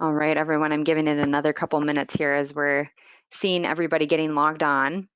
All right, everyone, I'm giving it another couple minutes here as we're seeing everybody getting logged on.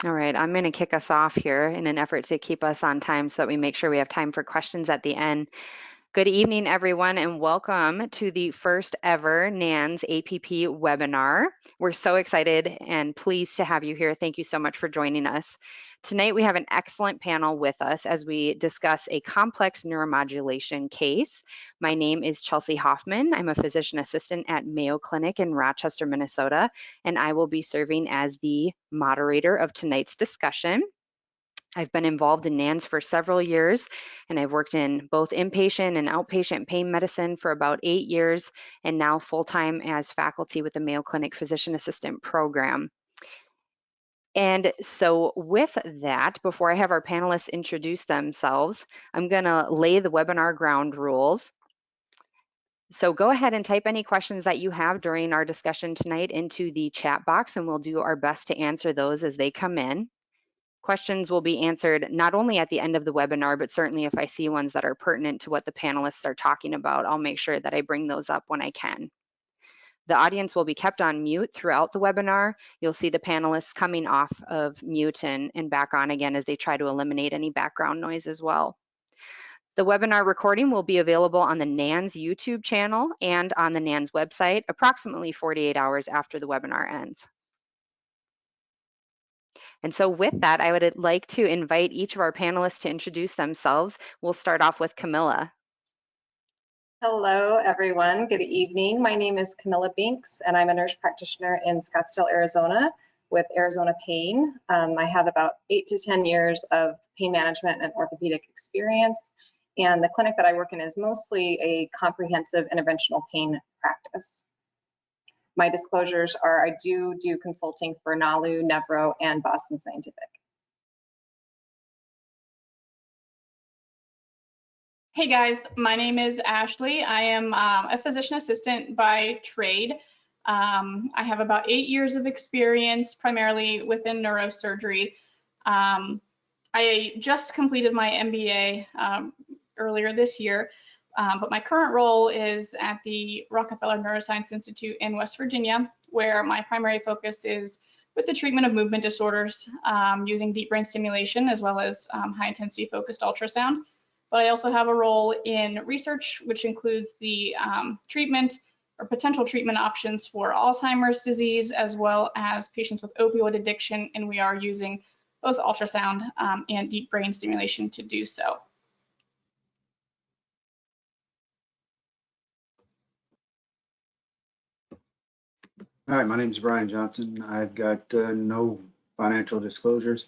All right, I'm going to kick us off here in an effort to keep us on time so that we make sure we have time for questions at the end. Good evening, everyone, and welcome to the first ever NANS APP webinar. We're so excited and pleased to have you here. Thank you so much for joining us. Tonight, we have an excellent panel with us as we discuss a complex neuromodulation case. My name is Chelsea Hoffman. I'm a physician assistant at Mayo Clinic in Rochester, Minnesota, and I will be serving as the moderator of tonight's discussion. I've been involved in NANS for several years, and I've worked in both inpatient and outpatient pain medicine for about 8 years, and now full-time as faculty with the Mayo Clinic Physician Assistant Program. And so with that, before I have our panelists introduce themselves, I'm gonna lay the webinar ground rules. So go ahead and type any questions that you have during our discussion tonight into the chat box, and we'll do our best to answer those as they come in. Questions will be answered not only at the end of the webinar, but certainly if I see ones that are pertinent to what the panelists are talking about, I'll make sure that I bring those up when I can. The audience will be kept on mute throughout the webinar. You'll see the panelists coming off of mute and back on again as they try to eliminate any background noise as well. The webinar recording will be available on the NANS YouTube channel and on the NANS website approximately 48 hours after the webinar ends. And so with that, I would like to invite each of our panelists to introduce themselves. We'll start off with Camilla. Hello, everyone. Good evening. My name is Camilla Binks, and I'm a nurse practitioner in Scottsdale, Arizona with Arizona Pain. I have about 8 to 10 years of pain management and orthopedic experience, and the clinic that I work in is mostly a comprehensive interventional pain practice. My disclosures are I do consulting for NALU, Nevro, and Boston Scientific. Hey guys, my name is Ashley. I am a physician assistant by trade. I have about 8 years of experience, primarily within neurosurgery. I just completed my MBA earlier this year, but my current role is at the Rockefeller Neuroscience Institute in West Virginia, where my primary focus is with the treatment of movement disorders using deep brain stimulation as well as high intensity focused ultrasound. But I also have a role in research, which includes the treatment or potential treatment options for Alzheimer's disease, as well as patients with opioid addiction, and we are using both ultrasound and deep brain stimulation to do so. Hi, my name is Bryan Johnson. I've got no financial disclosures.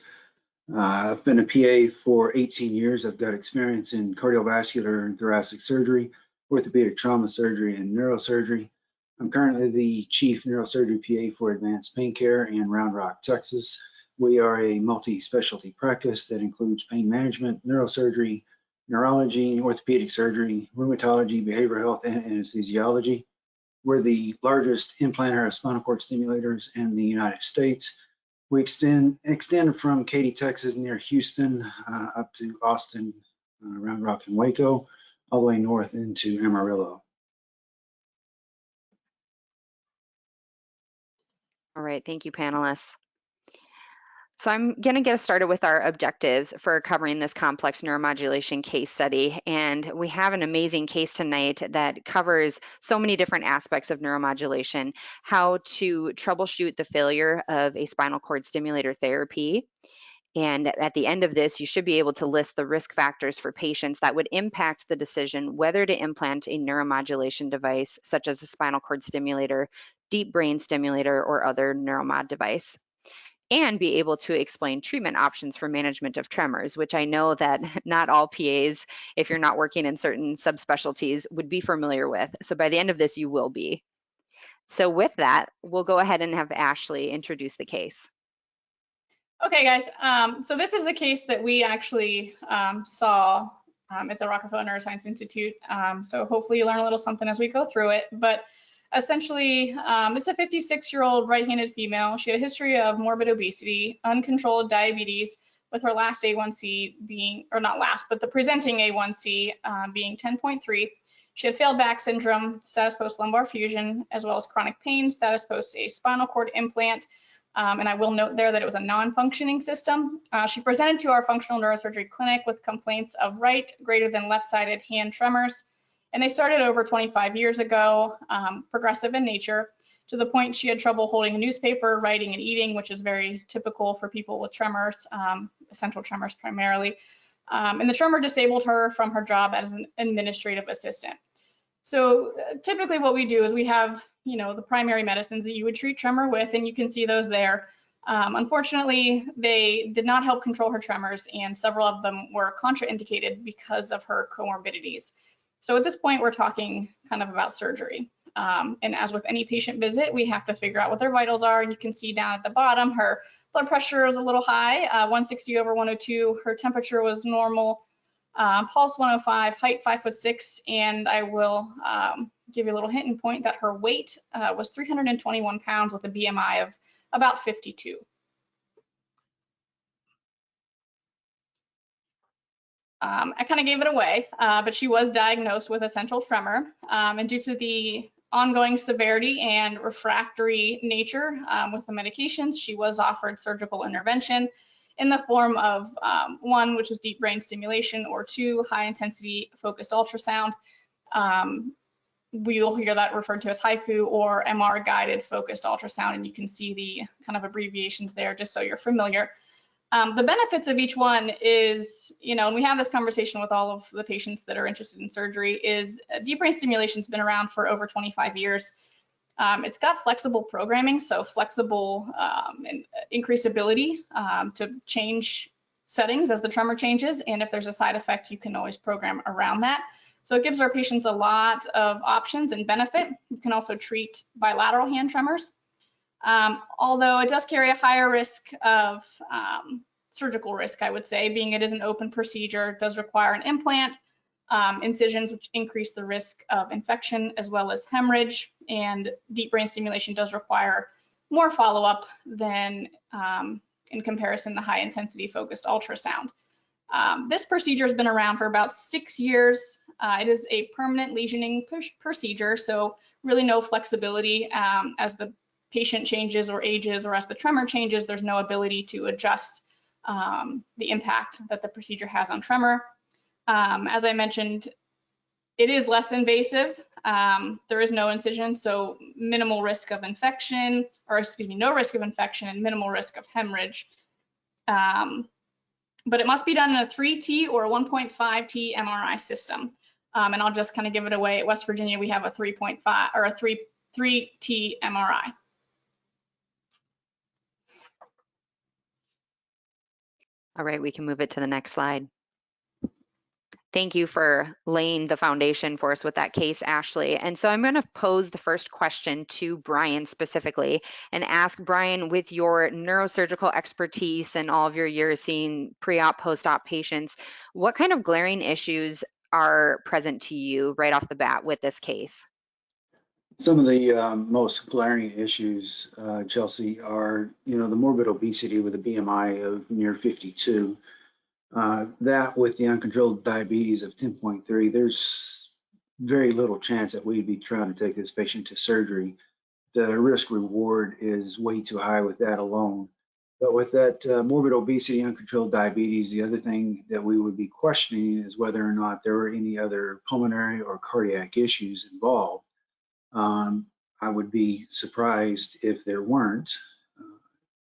I've been a PA for 18 years. I've got experience in cardiovascular and thoracic surgery, orthopedic trauma surgery, and neurosurgery. I'm currently the chief neurosurgery PA for Advanced Pain Care in Round Rock, Texas. We are a multi-specialty practice that includes pain management, neurosurgery, neurology, orthopedic surgery, rheumatology, behavioral health, and anesthesiology. We're the largest implanter of spinal cord stimulators in the United States. We extend from Katy, Texas, near Houston, up to Austin, Round Rock and Waco, all the way north into Amarillo. All right, thank you, panelists. So I'm going to get us started with our objectives for covering this complex neuromodulation case study. And we have an amazing case tonight that covers so many different aspects of neuromodulation, how to troubleshoot the failure of a spinal cord stimulator therapy. And at the end of this, you should be able to list the risk factors for patients that would impact the decision whether to implant a neuromodulation device, such as a spinal cord stimulator, deep brain stimulator, or other neuromod device, and be able to explain treatment options for management of tremors, which I know that not all PAs, if you're not working in certain subspecialties, would be familiar with. So by the end of this, you will be. So with that, we'll go ahead and have Ashley introduce the case. Okay, guys. So this is a case that we actually saw at the Rockefeller Neuroscience Institute. So hopefully you learn a little something as we go through it. But essentially, this is a 56-year-old right-handed female. She had a history of morbid obesity, uncontrolled diabetes, with her last A1C being, or not last, but the presenting A1C being 10.3. She had failed back syndrome, status post lumbar fusion, as well as chronic pain, status post a spinal cord implant. And I will note there that it was a non-functioning system. She presented to our functional neurosurgery clinic with complaints of right greater than left-sided hand tremors. And they started over 25 years ago, progressive in nature, to the point she had trouble holding a newspaper, writing, and eating, which is very typical for people with tremors, essential tremors primarily. And the tremor disabled her from her job as an administrative assistant. So typically what we do is we have, the primary medicines that you would treat tremor with, and you can see those there. Unfortunately, they did not help control her tremors, and several of them were contraindicated because of her comorbidities. So at this point, we're talking kind of about surgery. And as with any patient visit, we have to figure out what their vitals are, and you can see down at the bottom, her blood pressure is a little high, 160 over 102. Her temperature was normal. Pulse 105, height 5'6", and I will give you a little hint and point that her weight was 321 pounds with a BMI of about 52. I kind of gave it away, but she was diagnosed with essential tremor, and due to the ongoing severity and refractory nature with the medications, she was offered surgical intervention in the form of 1, which was deep brain stimulation, or 2, high intensity focused ultrasound. We will hear that referred to as HIFU or MR guided focused ultrasound, and you can see the kind of abbreviations there just so you're familiar. The benefits of each one is, and we have this conversation with all of the patients that are interested in surgery, is deep brain stimulation's been around for over 25 years. It's got flexible programming, so flexible and increased ability to change settings as the tremor changes, and if there's a side effect, you can always program around that. So it gives our patients a lot of options and benefit. You can also treat bilateral hand tremors, although it does carry a higher risk of surgical risk, I would say, being it is an open procedure. It does require an implant, incisions, which increase the risk of infection as well as hemorrhage, and deep brain stimulation does require more follow-up than in comparison to high intensity focused ultrasound. This procedure has been around for about 6 years. It is a permanent lesioning procedure, so really no flexibility as the patient changes or ages, or as the tremor changes, there's no ability to adjust the impact that the procedure has on tremor. As I mentioned, it is less invasive. There is no incision, so minimal risk of infection, or excuse me, no risk of infection and minimal risk of hemorrhage. But it must be done in a 3T or a 1.5T MRI system. And I'll just kind of give it away. At West Virginia, we have a 3.5 or a 3T MRI. All right, we can move it to the next slide. Thank you for laying the foundation for us with that case, Ashley. And so I'm going to pose the first question to Bryan specifically and ask Bryan, with your neurosurgical expertise and all of your years seeing pre-op, post-op patients, what kind of glaring issues are present to you right off the bat with this case? Some of the most glaring issues, Chelsea, are, the morbid obesity with a BMI of near 52. That with the uncontrolled diabetes of 10.3, there's very little chance that we'd be trying to take this patient to surgery. The risk reward is way too high with that alone. But with that morbid obesity, uncontrolled diabetes, the other thing that we would be questioning is whether or not there were any other pulmonary or cardiac issues involved. I would be surprised if there weren't,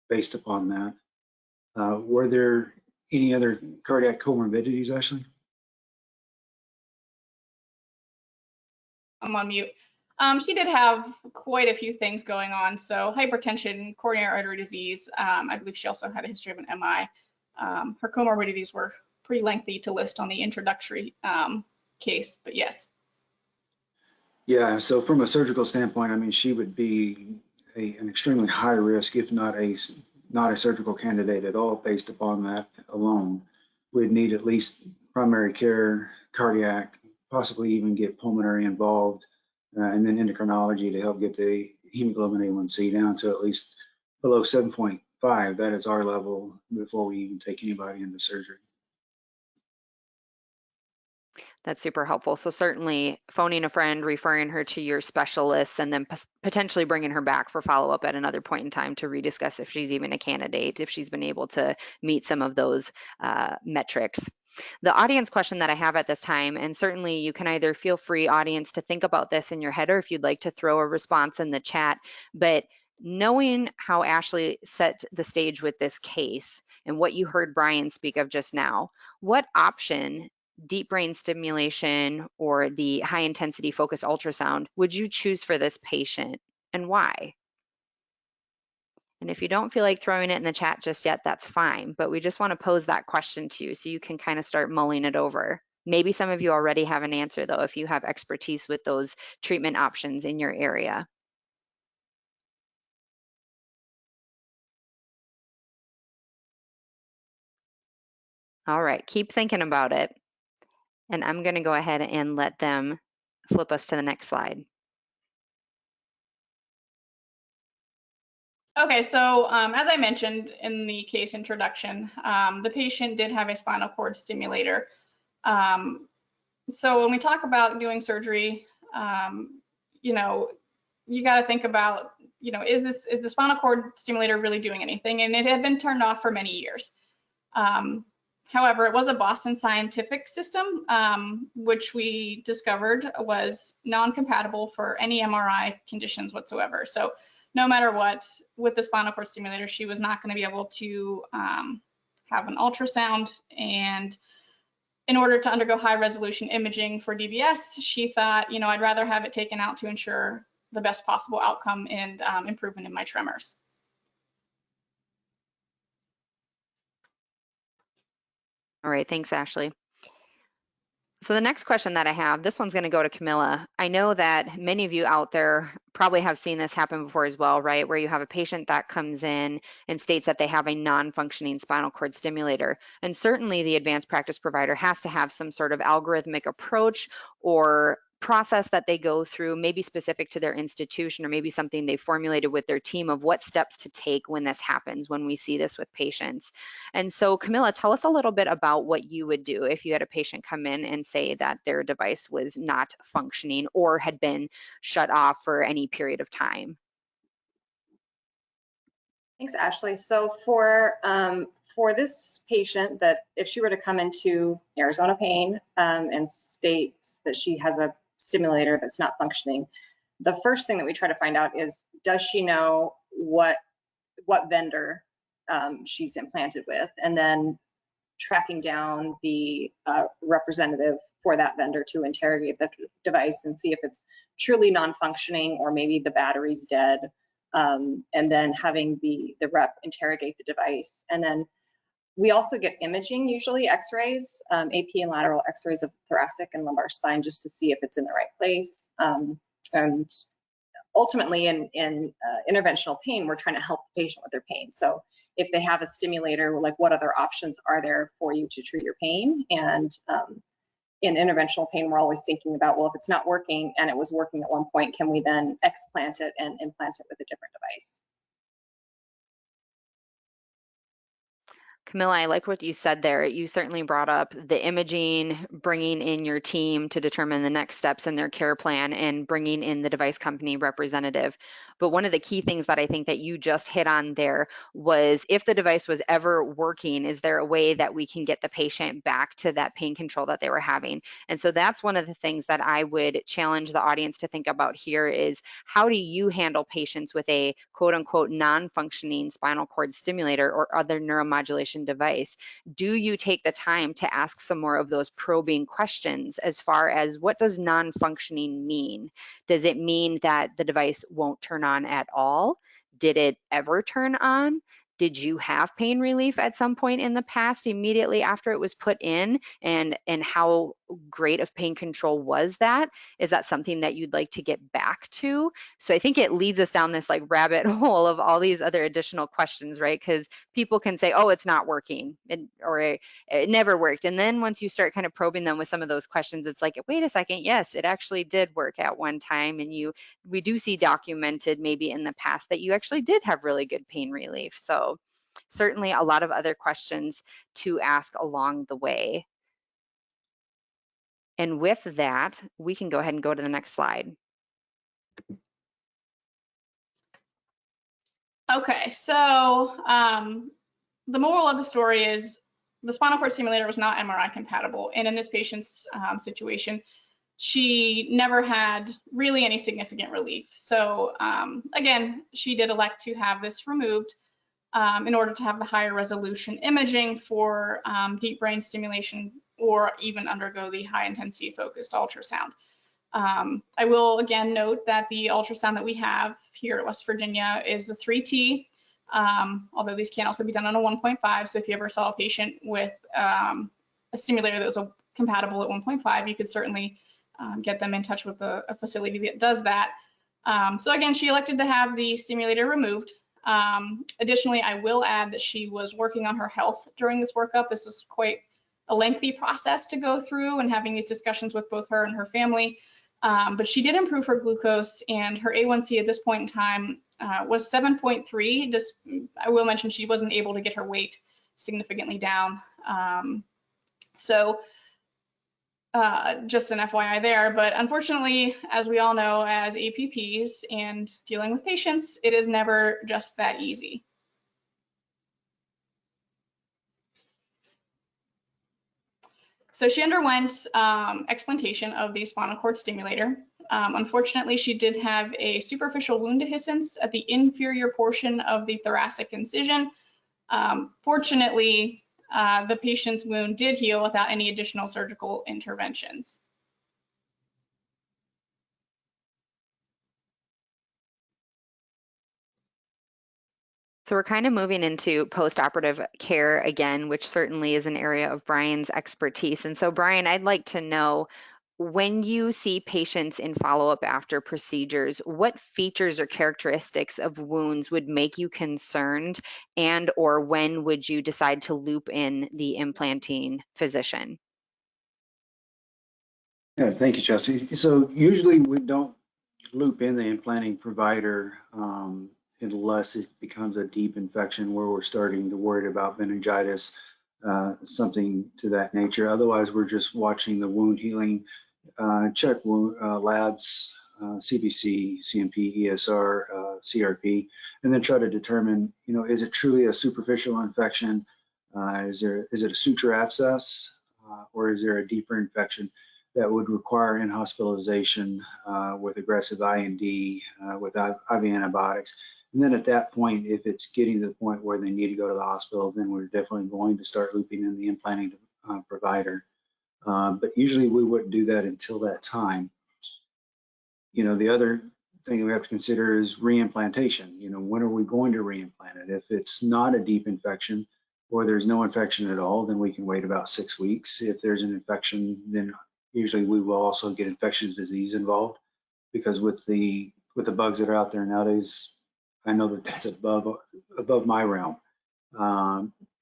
based upon that. Were there any other cardiac comorbidities, Ashley? I'm on mute. She did have quite a few things going on. So hypertension, coronary artery disease. I believe she also had a history of an MI. Her comorbidities were pretty lengthy to list on the introductory case, but yes. Yeah, so from a surgical standpoint, I mean, she would be an extremely high risk, if not a surgical candidate at all, based upon that alone. We'd need at least primary care, cardiac, possibly even get pulmonary involved, and then endocrinology to help get the hemoglobin A1C down to at least below 7.5. That is our level before we even take anybody into surgery. That's super helpful. So certainly phoning a friend, referring her to your specialist, and then potentially bringing her back for follow-up at another point in time to rediscuss if she's even a candidate, if she's been able to meet some of those metrics. The audience question that I have at this time, and certainly you can either feel free, audience, to think about this in your head, or if you'd like to throw a response in the chat, but knowing how Ashley set the stage with this case and what you heard Bryan speak of just now, what option, deep brain stimulation or the high intensity focused ultrasound, would you choose for this patient and why? And if you don't feel like throwing it in the chat just yet, that's fine, but we just want to pose that question to you so you can kind of start mulling it over. Maybe some of you already have an answer though, if you have expertise with those treatment options in your area. All right, keep thinking about it. And I'm going to go ahead and let them flip us to the next slide. Okay, so as I mentioned in the case introduction, the patient did have a spinal cord stimulator. So when we talk about doing surgery, you know, you got to think about, you know, is the spinal cord stimulator really doing anything? And it had been turned off for many years. However, it was a Boston Scientific system, which we discovered was non-compatible for any MRI conditions whatsoever. So no matter what, with the spinal cord stimulator, she was not going to be able to have an ultrasound. And in order to undergo high resolution imaging for DBS, she thought, you know, I'd rather have it taken out to ensure the best possible outcome and improvement in my tremors. All right, thanks, Ashley. So the next question that I have, this one's going to go to Camilla. I know that many of you out there probably have seen this happen before as well, right? Where you have a patient that comes in and states that they have a non-functioning spinal cord stimulator. And certainly the advanced practice provider has to have some sort of algorithmic approach or process that they go through, maybe specific to their institution or maybe something they formulated with their team of what steps to take when this happens, when we see this with patients. And so Camilla, tell us a little bit about what you would do if you had a patient come in and say that their device was not functioning or had been shut off for any period of time. Thanks, Ashley. So for this patient, that if she were to come into Arizona Pain and states that she has a stimulator that's not functioning, the first thing that we try to find out is, does she know what vendor she's implanted with, and then tracking down the representative for that vendor to interrogate the device and see if it's truly non-functioning or maybe the battery's dead, and then having the rep interrogate the device. And then we also get imaging, usually x-rays, AP and lateral x-rays of thoracic and lumbar spine, just to see if it's in the right place. And ultimately in interventional pain, we're trying to help the patient with their pain. So if they have a stimulator, like what other options are there for you to treat your pain? And in interventional pain, we're always thinking about, well, if it's not working and it was working at one point, can we then explant it and implant it with a different device? Camilla, I like what you said there. You certainly brought up the imaging, bringing in your team to determine the next steps in their care plan, and bringing in the device company representative. But one of the key things that I think that you just hit on there was, if the device was ever working, is there a way that we can get the patient back to that pain control that they were having? And so that's one of the things that I would challenge the audience to think about here is, how do you handle patients with a quote unquote non-functioning spinal cord stimulator or other neuromodulation device? Do you take the time to ask some more of those probing questions as far as, what does non-functioning mean? Does it mean that the device won't turn on at all? Did it ever turn on? Did you have pain relief at some point in the past immediately after it was put in? And how great of pain control was that? Is that something that you'd like to get back to? So I think it leads us down this like rabbit hole of all these other additional questions, right? Because people can say, oh, it's not working, or it never worked. And then once you start kind of probing them with some of those questions, it's like, wait a second, yes, it actually did work at one time. And we do see documented maybe in the past that you actually did have really good pain relief. So certainly a lot of other questions to ask along the way. And with that, we can go ahead and go to the next slide. Okay, so the moral of the story is the spinal cord stimulator was not MRI compatible. And in this patient's situation, she never had really any significant relief. So again, she did elect to have this removed in order to have the higher resolution imaging for deep brain stimulation, or even undergo the high intensity focused ultrasound. I will again note that the ultrasound that we have here at West Virginia is a 3T, although these can also be done on a 1.5. So if you ever saw a patient with a stimulator that was compatible at 1.5, you could certainly get them in touch with a facility that does that. So again, she elected to have the stimulator removed. Additionally, I will add that she was working on her health during this workup. This was quite a lengthy process to go through, and having these discussions with both her and her family. But she did improve her glucose, and her A1C at this point in time was 7.3. Just, I will mention, she wasn't able to get her weight significantly down. Just an FYI there, but unfortunately, as we all know, as APPs and dealing with patients, it is never just that easy. So she underwent explantation of the spinal cord stimulator. Unfortunately, she did have a superficial wound dehiscence at the inferior portion of the thoracic incision. Fortunately, the patient's wound did heal without any additional surgical interventions. So we're kind of moving into post-operative care again, which certainly is an area of Bryan's expertise. And so Bryan, I'd like to know, when you see patients in follow-up after procedures, what features or characteristics of wounds would make you concerned, and or when would you decide to loop in the implanting physician? Yeah, thank you, Chelsea. So usually we don't loop in the implanting provider unless it becomes a deep infection where we're starting to worry about meningitis, something to that nature. Otherwise, we're just watching the wound healing, check wound, labs, CBC, CMP, ESR, CRP, and then try to determine, is it truly a superficial infection? Is it a suture abscess, or is there a deeper infection that would require in-hospitalization with aggressive IND, with IV antibiotics? And then at that point, if it's getting to the point where they need to go to the hospital, then we're definitely going to start looping in the implanting provider. But usually we wouldn't do that until that time. The other thing we have to consider is reimplantation. When are we going to reimplant it? If it's not a deep infection, or there's no infection at all, then we can wait about 6 weeks. If there's an infection, then usually we will also get infectious disease involved, because with the bugs that are out there nowadays, I know that that's above my realm.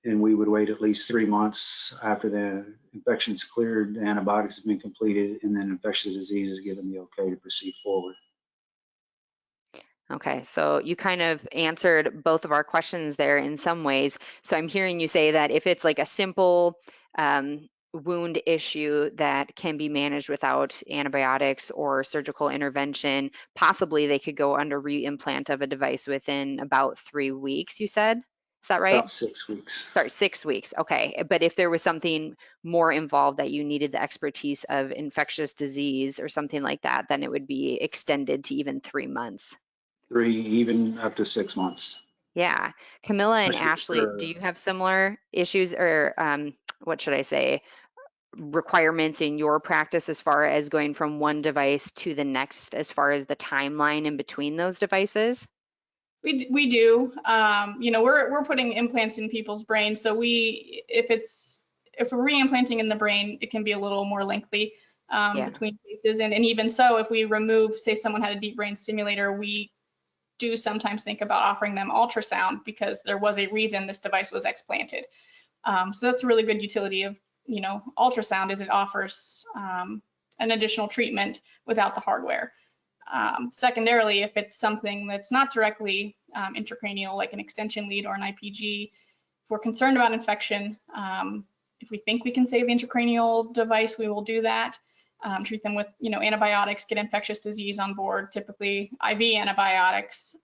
And we would wait at least 3 months after the infection's cleared, antibiotics have been completed, and then infectious disease is given the okay to proceed forward. Okay, so you kind of answered both of our questions there in some ways. So I'm hearing you say that if it's like a simple wound issue that can be managed without antibiotics or surgical intervention, possibly they could go under re-implant of a device within about 3 weeks, you said? Is that right? About 6 weeks. Sorry, 6 weeks. Okay. But if there was something more involved that you needed the expertise of infectious disease or something like that, then it would be extended to even 3 months. 3, even up to 6 months. Yeah. Camilla and Especially Ashley, do for, you have similar issues or what should I say, requirements in your practice as far as going from one device to the next, as far as the timeline in between those devices? We do. You know, we're putting implants in people's brains, so if we're re-implanting in the brain, it can be a little more lengthy Yeah. between cases, and even so, if we remove, say, someone had a deep brain stimulator, we do sometimes think about offering them ultrasound because there was a reason this device was explanted. So that's a really good utility of, you know, ultrasound, is it offers an additional treatment without the hardware. Secondarily, if it's something that's not directly intracranial, like an extension lead or an IPG, if we're concerned about infection, if we think we can save the intracranial device, we will do that. Treat them with, you know, antibiotics, get infectious disease on board, typically IV antibiotics.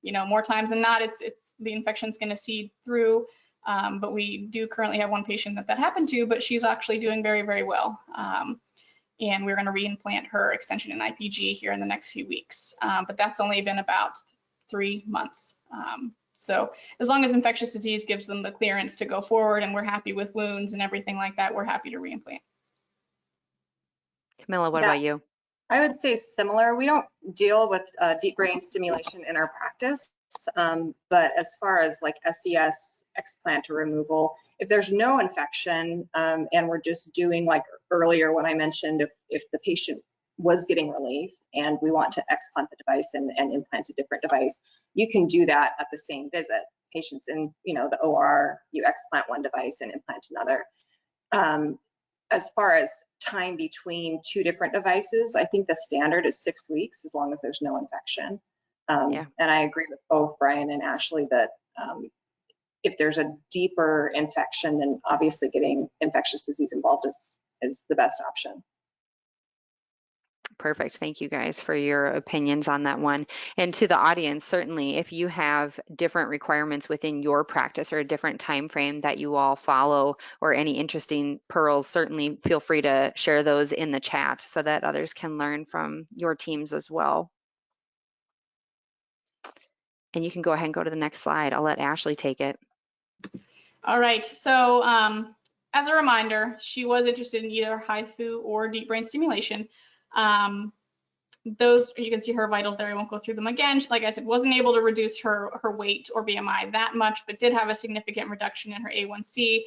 You know, more times than not, it's the infection's going to seed through. But we do currently have one patient that happened to, but she's actually doing very, very well. And we're going to reimplant her extension in IPG here in the next few weeks. But that's only been about 3 months. So as long as infectious disease gives them the clearance to go forward and we're happy with wounds and everything like that, we're happy to reimplant. Camilla, what Yeah. about you? I would say similar. We don't deal with deep brain stimulation in our practice, but as far as like SES, explant or removal, if there's no infection and we're just doing like earlier when I mentioned if the patient was getting relief and we want to explant the device and implant a different device, you can do that at the same visit. Patients in, you know, the OR, you explant one device and implant another. As far as time between 2 different devices, I think the standard is 6 weeks as long as there's no infection. Yeah. And I agree with both Bryan and Ashley that if there's a deeper infection, then obviously getting infectious disease involved is the best option. Perfect. Thank you guys for your opinions on that one. And to the audience, certainly, if you have different requirements within your practice or a different time frame that you all follow or any interesting pearls, certainly feel free to share those in the chat so that others can learn from your teams as well. And you can go ahead and go to the next slide. I'll let Ashley take it. All right. So as a reminder, she was interested in either HIFU or deep brain stimulation. Those, you can see her vitals there. I won't go through them again. Like I said, wasn't able to reduce her weight or BMI that much, but did have a significant reduction in her A1C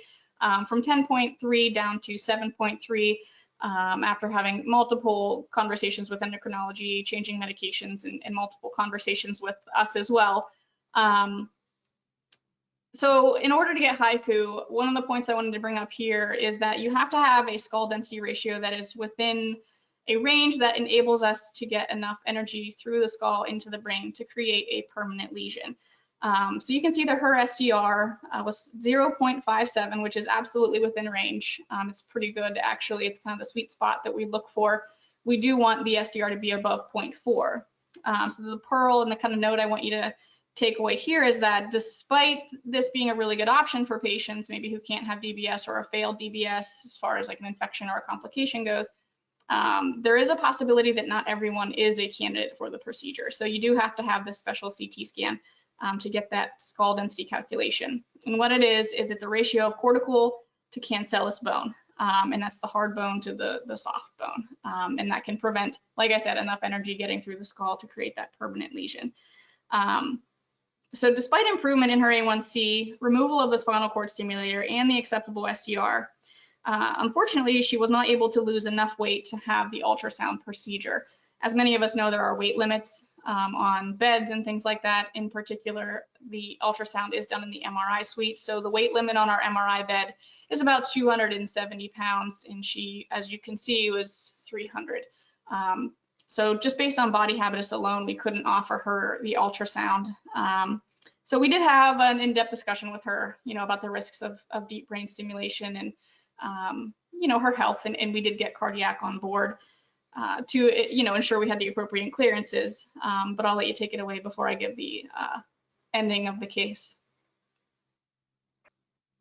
from 10.3 down to 7.3 after having multiple conversations with endocrinology, changing medications, and multiple conversations with us as well. So in order to get HIFU, one of the points I wanted to bring up here is that you have to have a skull density ratio that is within a range that enables us to get enough energy through the skull into the brain to create a permanent lesion. So you can see that her SDR was 0.57, which is absolutely within range. It's pretty good, actually. It's kind of the sweet spot that we look for. We do want the SDR to be above 0.4. So the pearl and the kind of note I want you to take away here is that despite this being a really good option for patients, maybe who can't have DBS or a failed DBS as far as like an infection or a complication goes, there is a possibility that not everyone is a candidate for the procedure. So you do have to have this special CT scan to get that skull density calculation. And what it is it's a ratio of cortical to cancellous bone. And that's the hard bone to the soft bone. And that can prevent, like I said, enough energy getting through the skull to create that permanent lesion. So despite improvement in her A1C, removal of the spinal cord stimulator, and the acceptable SDR, unfortunately, she was not able to lose enough weight to have the ultrasound procedure. As many of us know, there are weight limits on beds and things like that. In particular, the ultrasound is done in the MRI suite. So the weight limit on our MRI bed is about 270 pounds, and she, as you can see, was 300. So just based on body habitus alone, we couldn't offer her the ultrasound. So we did have an in-depth discussion with her, about the risks of deep brain stimulation and, her health, and we did get cardiac on board to, ensure we had the appropriate clearances. But I'll let you take it away before I give the ending of the case.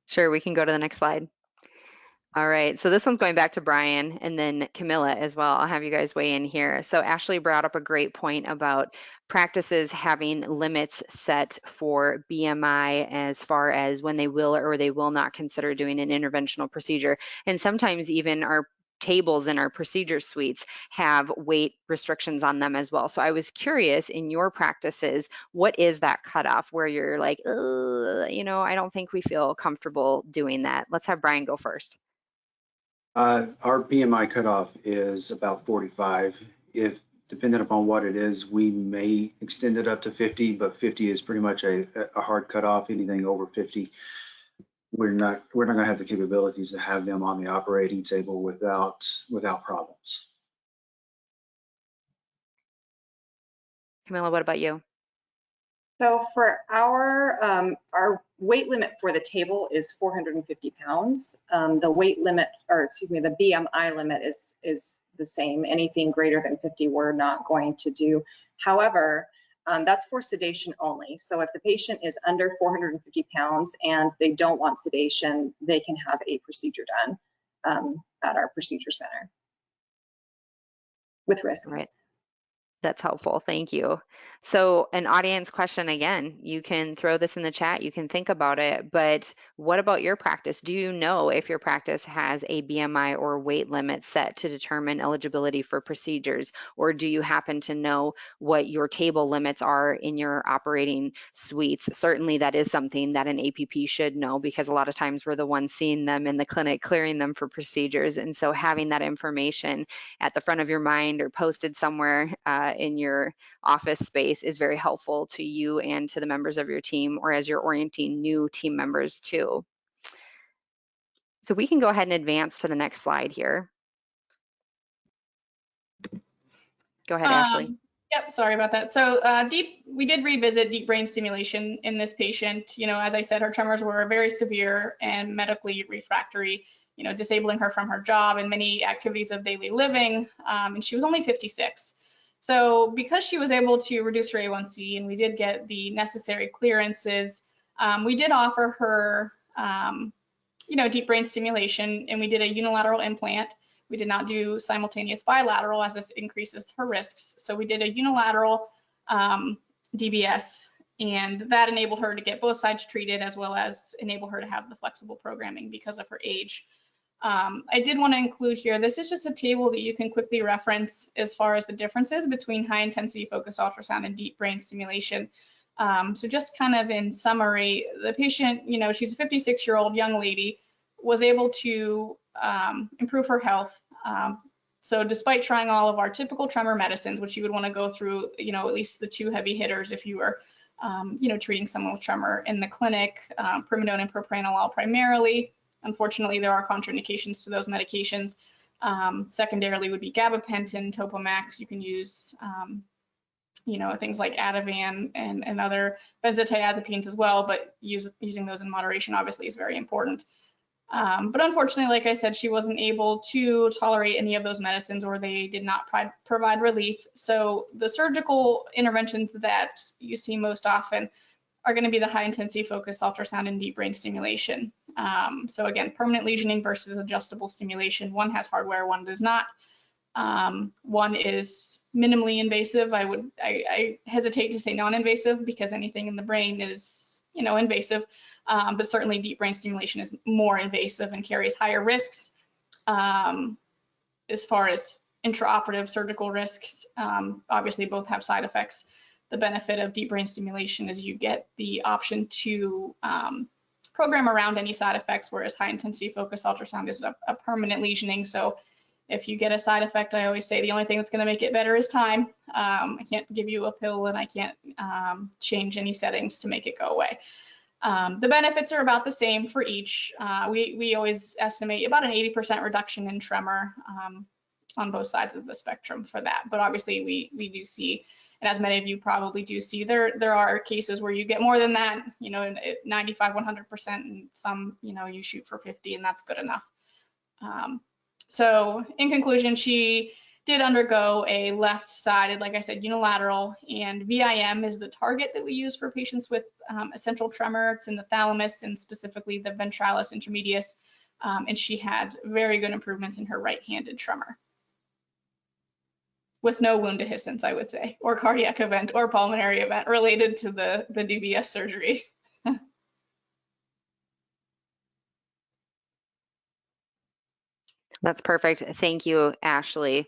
Sure, we can go to the next slide. All right, so this one's going back to Bryan and then Camilla as well. I'll have you guys weigh in here. So Ashley brought up a great point about practices having limits set for BMI as far as when they will or they will not consider doing an interventional procedure. And sometimes even our tables in our procedure suites have weight restrictions on them as well. So I was curious, in your practices, what is that cutoff where you're like, I don't think we feel comfortable doing that? Let's have Bryan go first. Our BMI cutoff is about 45. If depending upon what it is, we may extend it up to 50, but 50 is pretty much a hard cutoff. Anything over 50, we're not going to have the capabilities to have them on the operating table without problems. Camilla, what about you? So for our weight limit for the table is 450 pounds. The weight limit, or excuse me, the BMI limit is the same. Anything greater than 50, we're not going to do. However, that's for sedation only. So if the patient is under 450 pounds and they don't want sedation, they can have a procedure done at our procedure center with risk. Right. That's helpful. Thank you. So an audience question again, you can throw this in the chat, you can think about it, but what about your practice? Do you know if your practice has a BMI or weight limit set to determine eligibility for procedures? Or do you happen to know what your table limits are in your operating suites? Certainly that is something that an APP should know, because a lot of times we're the ones seeing them in the clinic, clearing them for procedures. And so having that information at the front of your mind or posted somewhere in your office space is very helpful to you and to the members of your team, or as you're orienting new team members too. So we can go ahead and advance to the next slide here. Go ahead, Ashley. Yep, sorry about that. So we did revisit deep brain stimulation in this patient. As I said, her tremors were very severe and medically refractory, disabling her from her job and many activities of daily living, and she was only 56. So because she was able to reduce her A1C and we did get the necessary clearances, we did offer her, deep brain stimulation, and we did a unilateral implant. We did not do simultaneous bilateral, as this increases her risks. So we did a unilateral DBS, and that enabled her to get both sides treated, as well as enable her to have the flexible programming because of her age. I did want to include here, this is just a table that you can quickly reference as far as the differences between high intensity focused ultrasound and deep brain stimulation. So just kind of in summary, the patient, she's a 56-year-old young lady, was able to improve her health. So despite trying all of our typical tremor medicines, which you would want to go through, at least the two heavy hitters if you were, treating someone with tremor in the clinic, primidone and propranolol primarily. Unfortunately, there are contraindications to those medications. Secondarily would be gabapentin, Topamax. You can use, things like Ativan and other benzodiazepines as well, but using those in moderation obviously is very important. But unfortunately, like I said, she wasn't able to tolerate any of those medicines, or they did not provide relief. So the surgical interventions that you see most often are going to be the high intensity focused ultrasound and deep brain stimulation. So again, permanent lesioning versus adjustable stimulation. One has hardware, one does not. One is minimally invasive. I hesitate to say non-invasive, because anything in the brain is, invasive, but certainly deep brain stimulation is more invasive and carries higher risks. As far as intraoperative surgical risks, obviously both have side effects. The benefit of deep brain stimulation is you get the option to program around any side effects, whereas high intensity focused ultrasound is a permanent lesioning. So if you get a side effect, I always say the only thing that's going to make it better is time. I can't give you a pill, and I can't change any settings to make it go away. The benefits are about the same for each. We always estimate about an 80% reduction in tremor on both sides of the spectrum for that. But obviously we do see, and as many of you probably do see, there are cases where you get more than that, 95, 100%, and some, you shoot for 50, and that's good enough. So in conclusion, she did undergo a left-sided, like I said, unilateral, and VIM is the target that we use for patients with essential tremor. It's in the thalamus and specifically the ventralis intermedius, and she had very good improvements in her right-handed tremor with no wound dehiscence, I would say, or cardiac event or pulmonary event related to the DBS surgery. That's perfect. Thank you, Ashley.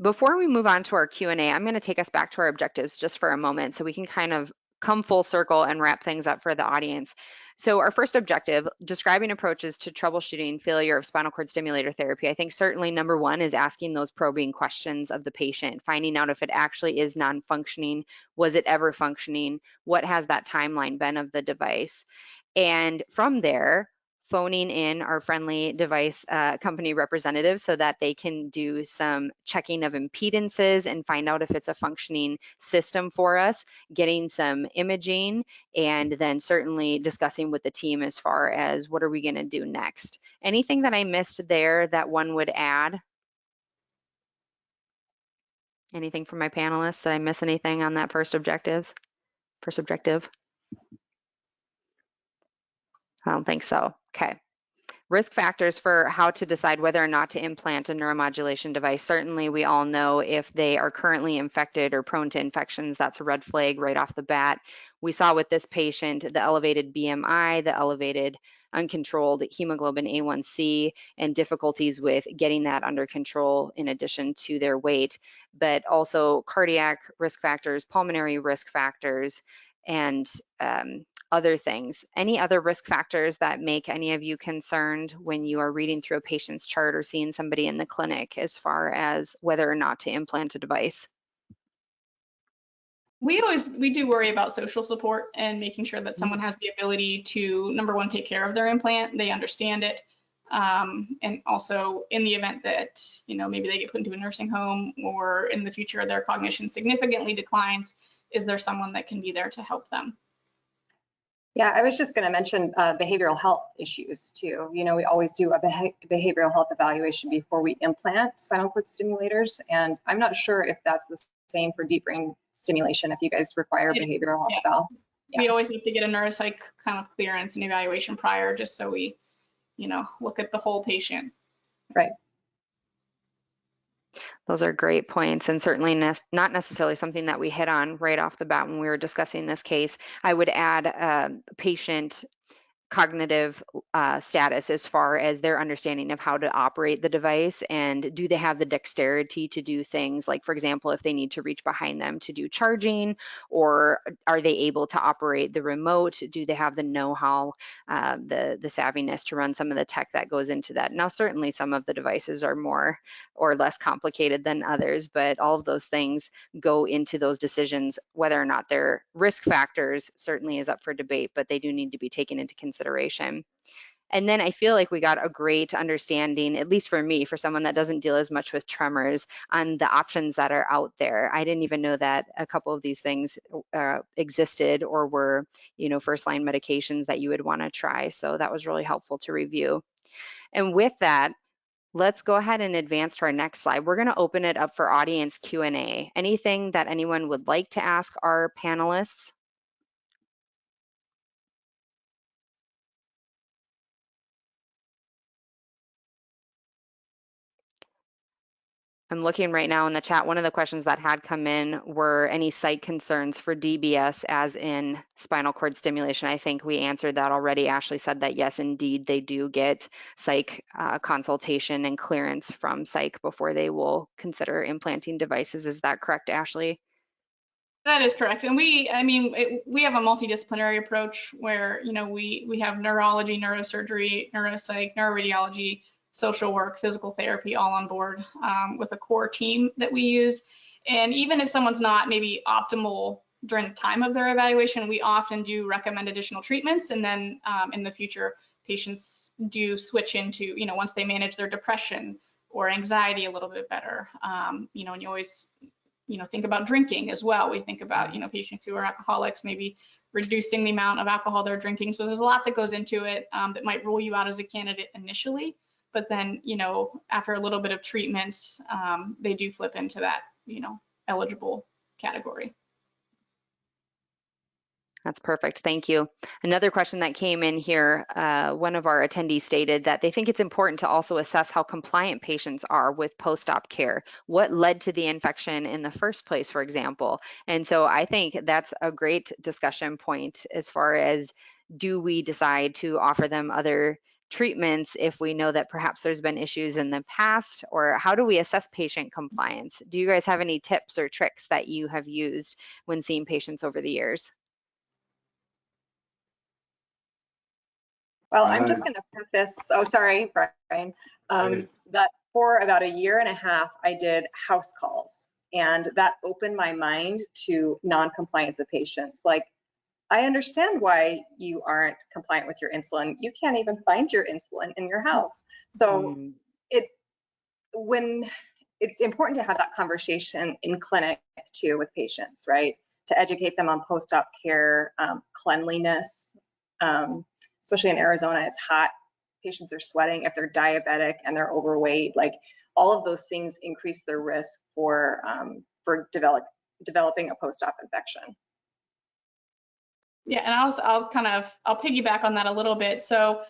Before we move on to our Q&A, I'm going to take us back to our objectives just for a moment so we can kind of come full circle and wrap things up for the audience. So our first objective, describing approaches to troubleshooting failure of spinal cord stimulator therapy. I think certainly number one is asking those probing questions of the patient, finding out if it actually is non-functioning, was it ever functioning, what has that timeline been of the device? And from there, phoning in our friendly device company representatives so that they can do some checking of impedances and find out if it's a functioning system for us, getting some imaging, and then certainly discussing with the team as far as what are we going to do next. Anything that I missed there that one would add? Anything from my panelists? Did I miss anything on that first objective? I don't think so. Okay. Risk factors for how to decide whether or not to implant a neuromodulation device. Certainly, we all know if they are currently infected or prone to infections, that's a red flag right off the bat. We saw with this patient the elevated BMI, the elevated uncontrolled hemoglobin A1C, and difficulties with getting that under control in addition to their weight, but also cardiac risk factors, pulmonary risk factors, and other things. Any other risk factors that make any of you concerned when you are reading through a patient's chart or seeing somebody in the clinic as far as whether or not to implant a device? We do worry about social support and making sure that someone has the ability to, number one, take care of their implant, they understand it, and also in the event that, maybe they get put into a nursing home or in the future their cognition significantly declines, is there someone that can be there to help them? Yeah, I was just going to mention behavioral health issues too. We always do a behavioral health evaluation before we implant spinal cord stimulators, and I'm not sure if that's the same for deep brain stimulation, if you guys require behavioral health eval. Yeah. We always have to get a neuropsych kind of clearance and evaluation prior, just so we, look at the whole patient. Right. Those are great points, and certainly not necessarily something that we hit on right off the bat when we were discussing this case. I would add patient cognitive status as far as their understanding of how to operate the device, and do they have the dexterity to do things like, for example, if they need to reach behind them to do charging, or are they able to operate the remote? Do they have the know-how, the savviness to run some of the tech that goes into that? Now, certainly some of the devices are more or less complicated than others, but all of those things go into those decisions. Whether or not they're risk factors certainly is up for debate, but they do need to be taken into consideration. And then I feel like we got a great understanding, at least for me, for someone that doesn't deal as much with tremors, on the options that are out there. I didn't even know that a couple of these things existed or were, first-line medications that you would want to try. So that was really helpful to review. And with that, let's go ahead and advance to our next slide. We're going to open it up for audience Q&A. Anything that anyone would like to ask our panelists? I'm looking right now in the chat. One of the questions that had come in were any psych concerns for DBS as in spinal cord stimulation. I think we answered that already. Ashley said that yes, indeed, they do get psych consultation and clearance from psych before they will consider implanting devices. Is that correct, Ashley? That is correct. And we have a multidisciplinary approach where, we have neurology, neurosurgery, neuropsych, neuroradiology, social work, physical therapy, all on board with a core team that we use. And even if someone's not maybe optimal during the time of their evaluation, we often do recommend additional treatments. And then in the future, patients do switch into, once they manage their depression or anxiety a little bit better. You know, and you always, you know, think about drinking as well. We think about, you know, patients who are alcoholics, maybe reducing the amount of alcohol they're drinking. So there's a lot that goes into it that might rule you out as a candidate initially, but then, you know, after a little bit of treatment, they do flip into that, you know, eligible category. That's perfect. Thank you. Another question that came in here, one of our attendees stated that they think it's important to also assess how compliant patients are with post-op care. What led to the infection in the first place, for example? And so I think that's a great discussion point as far as, do we decide to offer them other treatments if we know that perhaps there's been issues in the past, or how do we assess patient compliance? Do you guys have any tips or tricks that you have used when seeing patients over the years? Well, I'm just going to preface, oh, sorry, Brian, that for about a year and a half, I did house calls, and that opened my mind to non-compliance of patients. Like, I understand why you aren't compliant with your insulin. You can't even find your insulin in your house. So when it's important to have that conversation in clinic too with patients, right? To educate them on post-op care, cleanliness, especially in Arizona, it's hot. Patients are sweating. If they're diabetic and they're overweight, like all of those things increase their risk for developing a post-op infection. Yeah, and I'll piggyback on that a little bit. So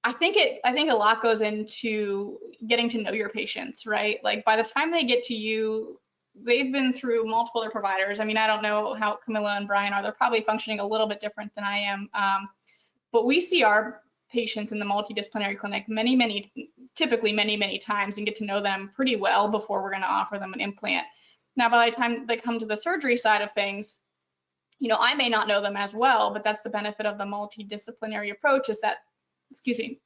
I think a lot goes into getting to know your patients, right? Like by the time they get to you, they've been through multiple other providers. I mean, I don't know how Camilla and Brian are. They're probably functioning a little bit different than I am. But we see our patients in the multidisciplinary clinic typically many times, and get to know them pretty well before we're going to offer them an implant. Now, by the time they come to the surgery side of things, you know, I may not know them as well, but that's the benefit of the multidisciplinary approach, is that, excuse me,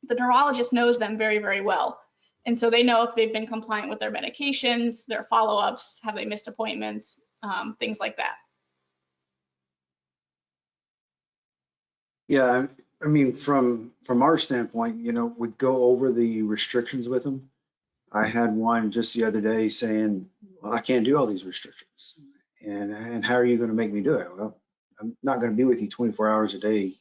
the neurologist knows them very well. And so they know if they've been compliant with their medications, their follow-ups, have they missed appointments, things like that. Yeah, I mean, from our standpoint, you know, we go over the restrictions with them. I had one just the other day saying, well, I can't do all these restrictions. And how are you going to make me do it? Well, I'm not going to be with you 24 hours a day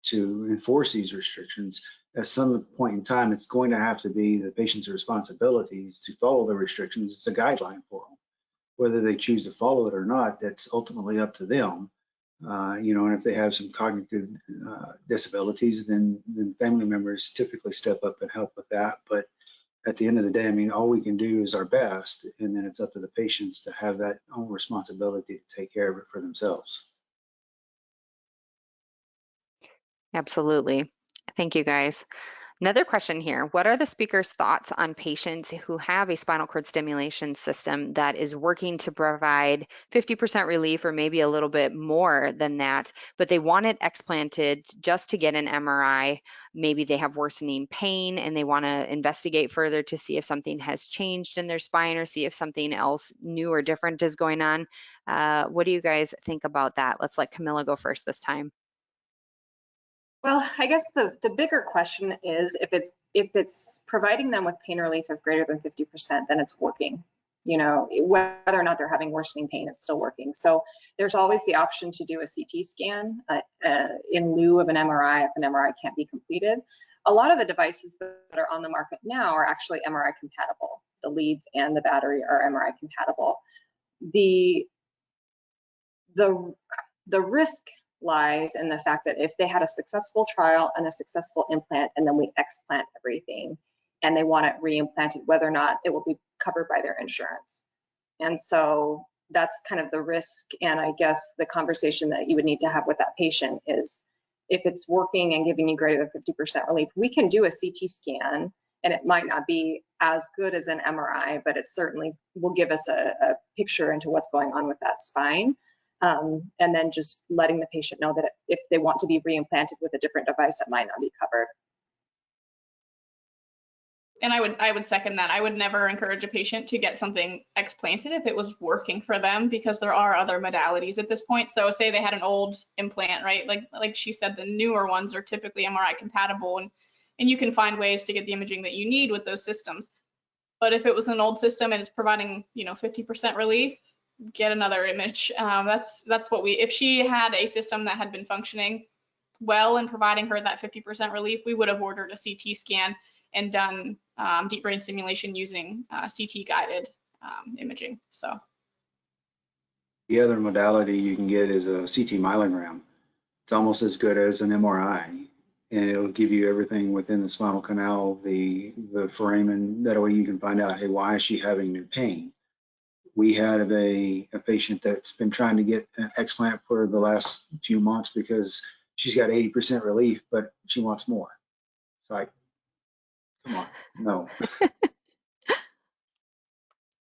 to enforce these restrictions. At some point in time, it's going to have to be the patient's responsibilities to follow the restrictions. It's a guideline for them. Whether they choose to follow it or not, that's ultimately up to them. You know, and if they have some cognitive disabilities, then family members typically step up and help with that. But at the end of the day, I mean, all we can do is our best, and then it's up to the patients to have that own responsibility to take care of it for themselves. Absolutely. Thank you, guys. Another question here. What are the speaker's thoughts on patients who have a spinal cord stimulation system that is working to provide 50% relief or maybe a little bit more than that, but they want it explanted just to get an MRI? Maybe they have worsening pain and they want to investigate further to see if something has changed in their spine or see if something else new or different is going on. What do you guys think about that? Let's let Camilla go first this time. Well, I guess the bigger question is if it's providing them with pain relief of greater than 50%, then it's working. You know, whether or not they're having worsening pain, it's still working. So there's always the option to do a CT scan in lieu of an MRI if an MRI can't be completed. A lot of the devices that are on the market now are actually MRI compatible. The leads and the battery are MRI compatible. The risk lies in the fact that if they had a successful trial and a successful implant, and then we explant everything and they want it reimplanted, whether or not it will be covered by their insurance. And so that's kind of the risk. And I guess the conversation that you would need to have with that patient is, if it's working and giving you greater than 50% relief, we can do a CT scan, and it might not be as good as an MRI, but it certainly will give us a picture into what's going on with that spine. And then just letting the patient know that if they want to be reimplanted with a different device, it might not be covered. And I would second that. I would never encourage a patient to get something explanted if it was working for them, because there are other modalities at this point. So say they had an old implant, right? Like she said, the newer ones are typically MRI compatible, and you can find ways to get the imaging that you need with those systems. But if it was an old system and it's providing, 50% relief, get another image. That's what if she had a system that had been functioning well and providing her that 50% relief, we would have ordered a CT scan and done deep brain stimulation using CT guided imaging. So The other modality you can get is a CT myelogram. It's almost as good as an MRI, and it'll give you everything within the spinal canal, the foramen. That way you can find out, hey, why is she having new pain? We had a patient that's been trying to get an explant for the last few months because she's got 80% relief, but she wants more. It's like, come on, no.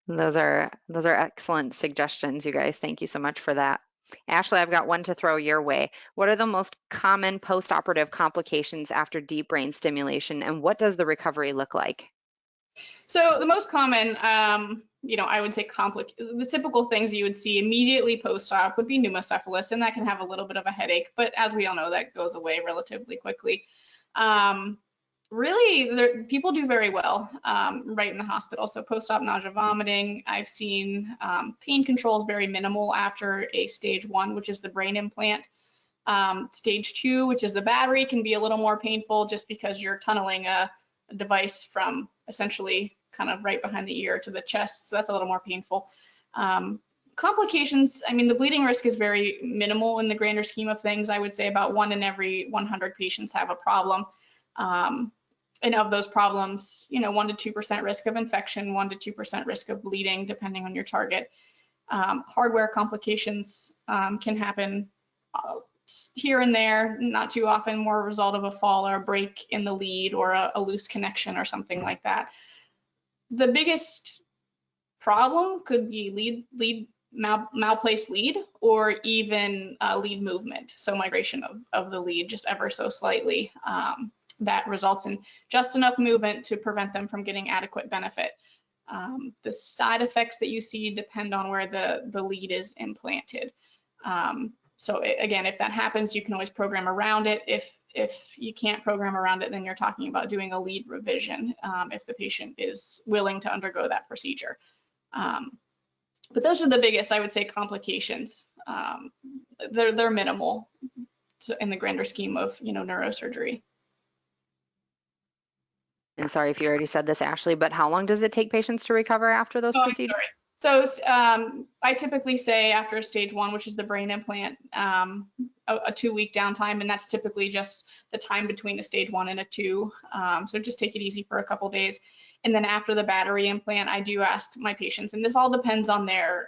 Those are excellent suggestions, you guys. Thank you so much for that. Ashley, I've got one to throw your way. What are the most common post-operative complications after deep brain stimulation, and what does the recovery look like? So the most common, I would say the typical things you would see immediately post-op would be pneumocephalus, and that can have a little bit of a headache, but as we all know, that goes away relatively quickly. Really, people do very well right in the hospital. So post-op nausea, vomiting. I've seen pain control is very minimal after a stage 1, which is the brain implant. Stage 2, which is the battery, can be a little more painful just because you're tunneling a device from essentially kind of right behind the ear to the chest. So that's a little more painful. Complications, I mean, the bleeding risk is very minimal in the grander scheme of things. I would say about 1 in every 100 patients have a problem. And of those problems, 1 to 2% risk of infection, 1 to 2% risk of bleeding, depending on your target. Hardware complications can happen here and there, not too often, more a result of a fall or a break in the lead or a loose connection or something like that. The biggest problem could be malplaced lead, or even lead movement. So migration of the lead just ever so slightly. That results in just enough movement to prevent them from getting adequate benefit. The side effects that you see depend on where the lead is implanted. So again, if that happens, you can always program around it. If you can't program around it, then you're talking about doing a lead revision if the patient is willing to undergo that procedure. But those are the biggest, I would say, complications. They're minimal in the grander scheme of neurosurgery. And sorry if you already said this, Ashley, but how long does it take patients to recover after those procedures? So I typically say after stage 1, which is the brain implant, a 2-week downtime, and that's typically just the time between a stage 1 and a 2. So just take it easy for a couple days. And then after the battery implant, I do ask my patients, and this all depends on their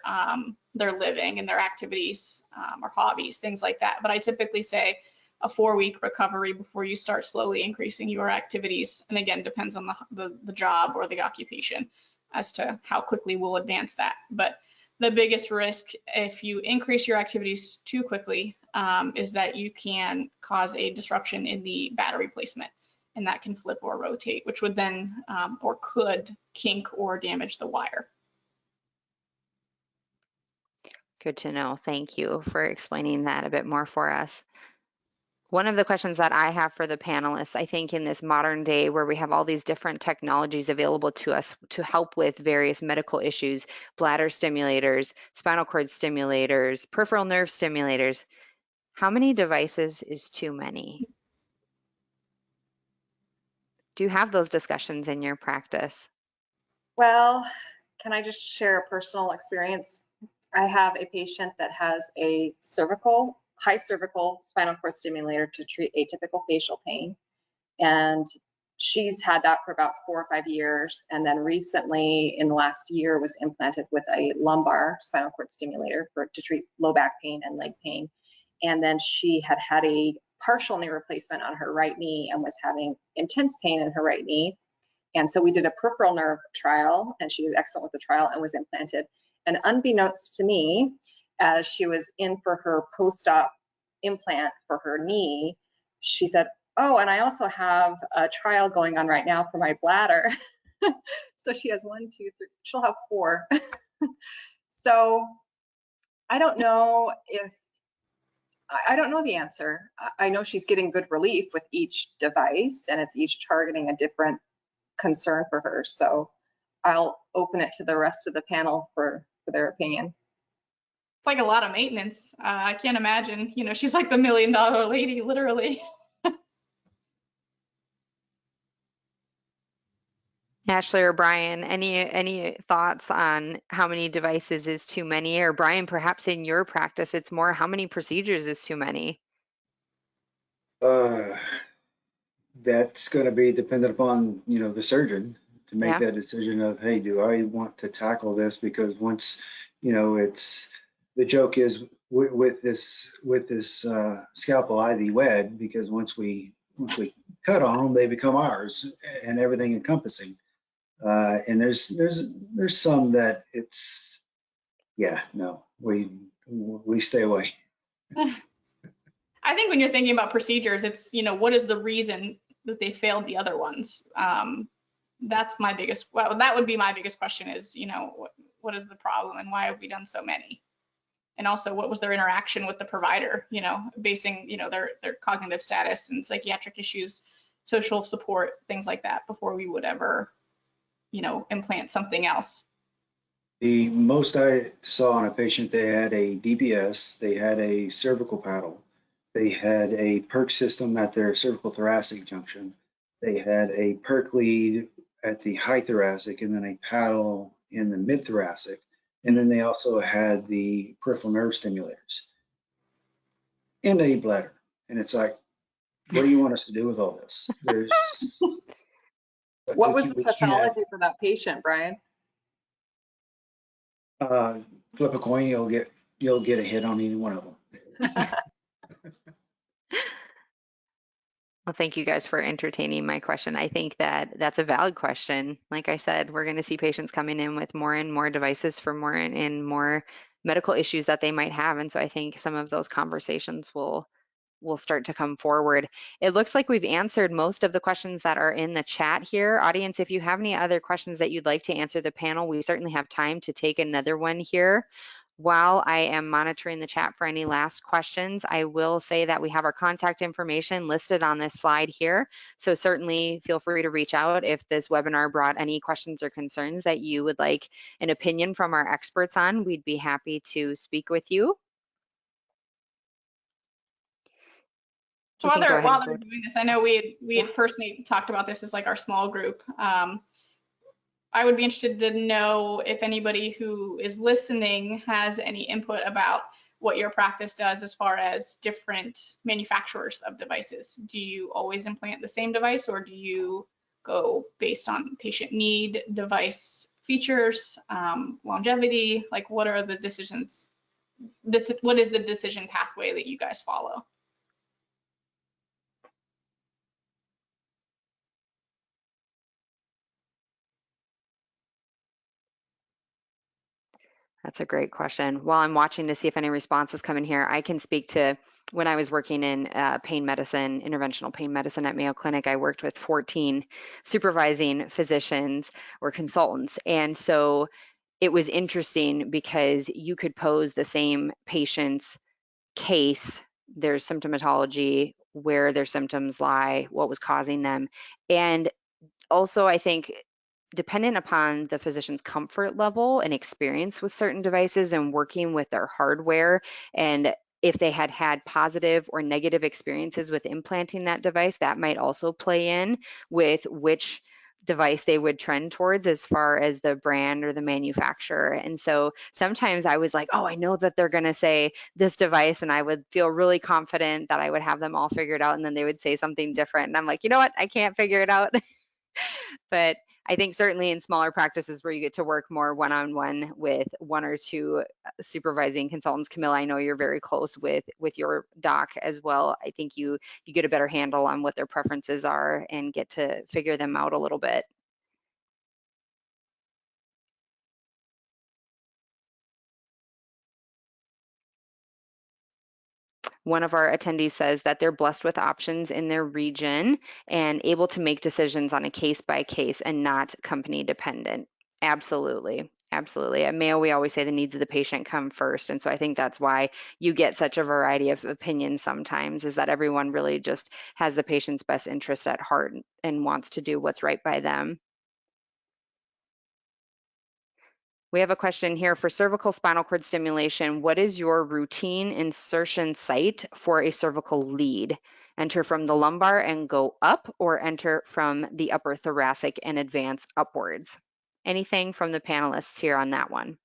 living and their activities or hobbies, things like that. But I typically say a 4-week recovery before you start slowly increasing your activities. And again, depends on the job or the occupation as to how quickly we'll advance that. But the biggest risk if you increase your activities too quickly is that you can cause a disruption in the battery placement, and that can flip or rotate, which would then or could kink or damage the wire. Good to know. Thank you for explaining that a bit more for us. One of the questions that I have for the panelists, I think in this modern day where we have all these different technologies available to us to help with various medical issues, bladder stimulators, spinal cord stimulators, peripheral nerve stimulators, how many devices is too many? Do you have those discussions in your practice? Well, can I just share a personal experience? I have a patient that has a high cervical spinal cord stimulator to treat atypical facial pain. And she's had that for about 4 or 5 years. And then recently in the last year was implanted with a lumbar spinal cord stimulator to treat low back pain and leg pain. And then she had a partial knee replacement on her right knee and was having intense pain in her right knee. And so we did a peripheral nerve trial, and she was excellent with the trial and was implanted. And unbeknownst to me, as she was in for her post-op implant for her knee, she said, oh, and I also have a trial going on right now for my bladder. So she has 1, 2, 3, she'll have 4. So I don't know the answer. I know she's getting good relief with each device, and it's each targeting a different concern for her. So I'll open it to the rest of the panel for their opinion. It's like a lot of maintenance. I can't imagine, you know, she's like the $1 million lady, literally. Ashley or Brian, any thoughts on how many devices is too many? Or Brian, perhaps in your practice, it's more how many procedures is too many? Uh, that's going to be dependent upon, the surgeon to make Yeah. that decision of, hey, do I want to tackle this? Because once, it's the joke is with this scalpel IV wed, because once we cut on them, they become ours and everything encompassing. And there's some that it's, yeah, no, we stay away. I think when you're thinking about procedures, it's, you know, what is the reason that they failed the other ones? That's my biggest, well, that would be my biggest question is, you know, what is the problem and why have we done so many? And also, what was their interaction with the provider, you know, basing, you know, their cognitive status and psychiatric issues, social support, things like that before we would ever, you know, implant something else. The most I saw on a patient, they had a DBS, they had a cervical paddle, they had a perk system at their cervical thoracic junction, they had a perk lead at the high thoracic, and then a paddle in the mid thoracic. And then they also had the peripheral nerve stimulators and a bladder. And it's like, what do you want us to do with all this? There's like, What was the we can't pathology for that patient, Brian? flip a coin, you'll get a hit on any one of them. Well, thank you guys for entertaining my question. I think that that's a valid question. Like I said, we're going to see patients coming in with more and more devices for more and more medical issues that they might have. And so I think some of those conversations will start to come forward. It looks like we've answered most of the questions that are in the chat here. Audience, if you have any other questions that you'd like to answer the panel, we certainly have time to take another one here. While I am monitoring the chat for any last questions, I will say that we have our contact information listed on this slide here. So certainly feel free to reach out if this webinar brought any questions or concerns that you would like an opinion from our experts on. We'd be happy to speak with you. So while they're doing this, I know we had personally talked about this as like our small group. I would be interested to know if anybody who is listening has any input about what your practice does as far as different manufacturers of devices. Do you always implant the same device, or do you go based on patient need, device features, longevity? Like, what are the decisions? What is the decision pathway that you guys follow? That's a great question. While I'm watching to see if any responses come in here, I can speak to when I was working in pain medicine, interventional pain medicine at Mayo Clinic. I worked with 14 supervising physicians or consultants. And so it was interesting because you could pose the same patient's case, their symptomatology, where their symptoms lie, what was causing them. And also, I think dependent upon the physician's comfort level and experience with certain devices and working with their hardware, and if they had had positive or negative experiences with implanting that device, that might also play in with which device they would trend towards as far as the brand or the manufacturer. And so sometimes I was like, oh, I know that they're going to say this device, and I would feel really confident that I would have them all figured out, and then they would say something different. And I'm like, you know what? I can't figure it out. But I think certainly in smaller practices where you get to work more one-on-one with one or two supervising consultants. Camilla, I know you're very close with your doc as well. I think you get a better handle on what their preferences are and get to figure them out a little bit. One of our attendees says that they're blessed with options in their region and able to make decisions on a case by case and not company dependent. Absolutely. Absolutely. At Mayo, we always say the needs of the patient come first. And so I think that's why you get such a variety of opinions sometimes, is that everyone really just has the patient's best interest at heart and wants to do what's right by them. We have a question here for cervical spinal cord stimulation. What is your routine insertion site for a cervical lead? Enter from the lumbar and go up, or enter from the upper thoracic and advance upwards? Anything from the panelists here on that one?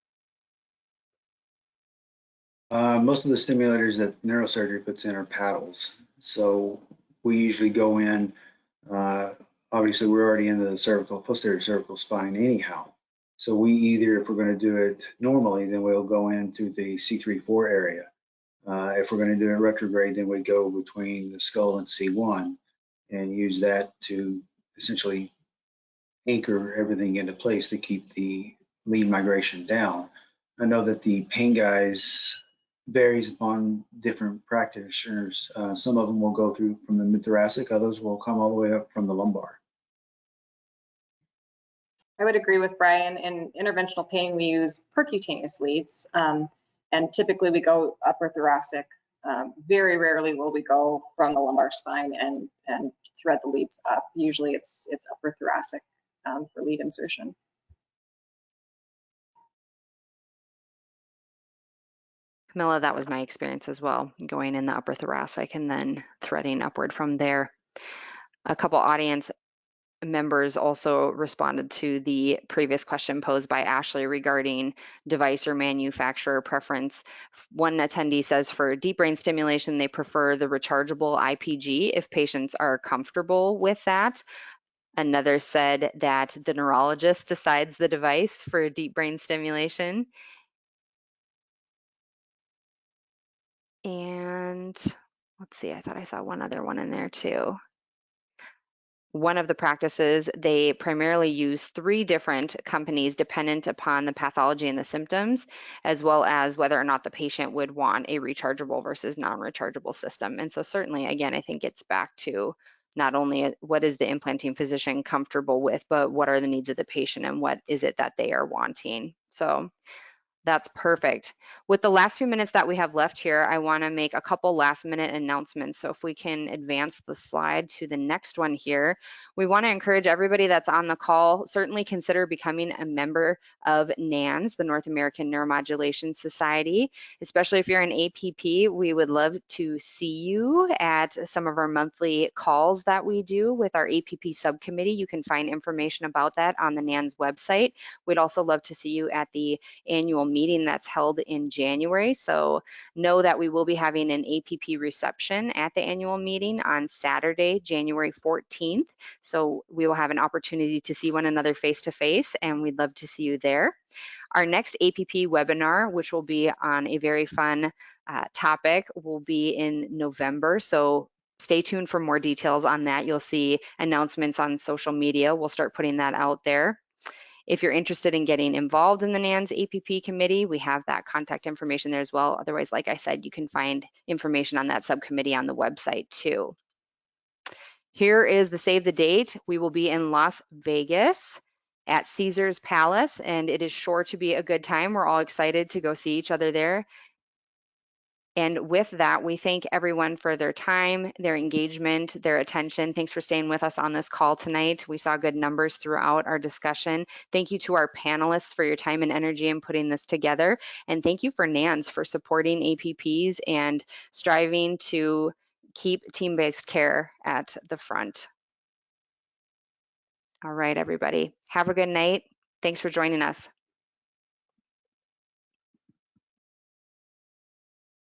Most of the stimulators that neurosurgery puts in are paddles. So we usually go in, obviously we're already into the cervical, posterior cervical spine anyhow. So we either, if we're going to do it normally, then we'll go into the C3-4 area. If we're going to do it retrograde, then we go between the skull and C1 and use that to essentially anchor everything into place to keep the lead migration down. I know that the pain guys varies upon different practitioners. Some of them will go through from the mid-thoracic, others will come all the way up from the lumbar. I would agree with Brian. In interventional pain, we use percutaneous leads, and typically we go upper thoracic. Very rarely will we go from the lumbar spine and thread the leads up. Usually it's upper thoracic for lead insertion. Camilla, that was my experience as well, going in the upper thoracic and then threading upward from there. A couple audience members also responded to the previous question posed by Ashley regarding device or manufacturer preference. One attendee says for deep brain stimulation, they prefer the rechargeable IPG if patients are comfortable with that. Another said that the neurologist decides the device for deep brain stimulation. And let's see, I thought I saw one other one in there too. One of the practices, they primarily use 3 different companies dependent upon the pathology and the symptoms, as well as whether or not the patient would want a rechargeable versus non-rechargeable system. And so certainly, again, I think it's back to not only what is the implanting physician comfortable with, but what are the needs of the patient and what is it that they are wanting. So that's perfect. With the last few minutes that we have left here, I want to make a couple last minute announcements. So if we can advance the slide to the next one here, we want to encourage everybody that's on the call, certainly consider becoming a member of NANS, the North American Neuromodulation Society. Especially if you're an APP, we would love to see you at some of our monthly calls that we do with our APP subcommittee. You can find information about that on the NANS website. We'd also love to see you at the annual meeting that's held in January. So know that we will be having an APP reception at the annual meeting on Saturday, January 14th. So we will have an opportunity to see one another face to face, and we'd love to see you there. Our next APP webinar, which will be on a very fun topic, will be in November. So stay tuned for more details on that. You'll see announcements on social media. We'll start putting that out there. If you're interested in getting involved in the NANS APP committee, we have that contact information there as well. Otherwise, like I said, you can find information on that subcommittee on the website too. Here is the save the date. We will be in Las Vegas at Caesar's Palace, and it is sure to be a good time. We're all excited to go see each other there. And with that, we thank everyone for their time, their engagement, their attention. Thanks for staying with us on this call tonight. We saw good numbers throughout our discussion. Thank you to our panelists for your time and energy in putting this together. And thank you for NANS for supporting APPs and striving to keep team-based care at the front. All right, everybody. Have a good night. Thanks for joining us.